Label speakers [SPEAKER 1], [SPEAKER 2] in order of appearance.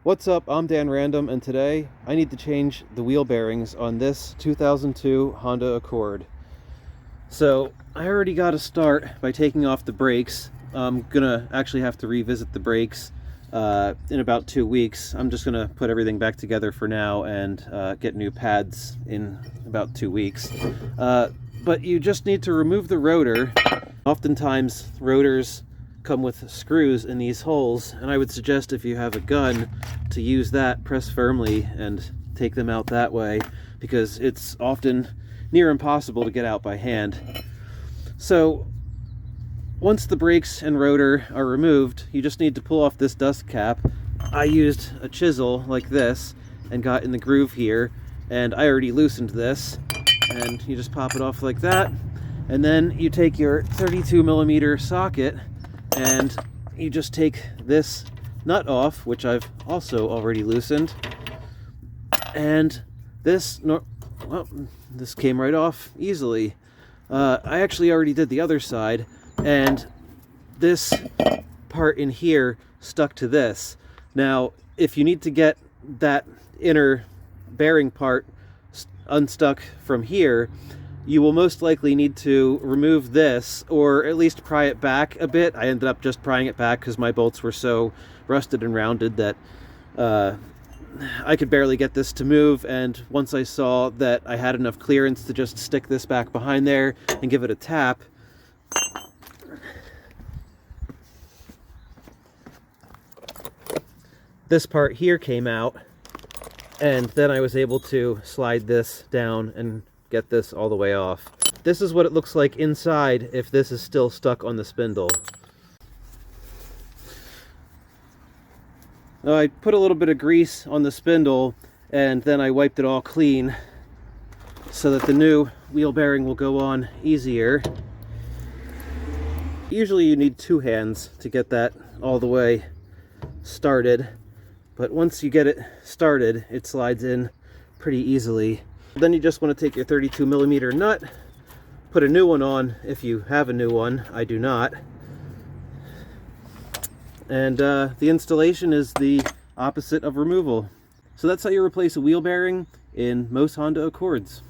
[SPEAKER 1] What's up? I'm Dan Random, and today I need to change the wheel bearings on this 2002 Honda Accord. So I already got to start by taking off the brakes. I'm gonna actually have to revisit the brakes in about 2 weeks. I'm just gonna put everything back together for now and get new pads in about 2 weeks. But you just need to remove the rotor. Oftentimes rotors come with screws in these holes, and I would suggest if you have a gun to use that, press firmly and take them out that way, because it's often near impossible to get out by hand. So once the brakes and rotor are removed, you just need to pull off this dust cap. I used a chisel like this and got in the groove here, and I already loosened this, and you just pop it off like that, and then you take your 32mm socket and you just take this nut off, which I've also already loosened, and this came right off easily. I actually already did the other side, and this part in here stuck to this. Now, if you need to get that inner bearing part unstuck from here, you will most likely need to remove this, or at least pry it back a bit. I ended up just prying it back because my bolts were so rusted and rounded that I could barely get this to move, and once I saw that I had enough clearance to just stick this back behind there and give it a tap, this part here came out, and then I was able to slide this down and get this all the way off. This is what it looks like inside if this is still stuck on the spindle. Now, I put a little bit of grease on the spindle, and then I wiped it all clean so that the new wheel bearing will go on easier. Usually you need 2 hands to get that all the way started, but once you get it started, it slides in pretty easily. Then you just want to take your 32mm nut, put a new one on if you have a new one. I do not. And the installation is the opposite of removal. So that's how you replace a wheel bearing in most Honda Accords.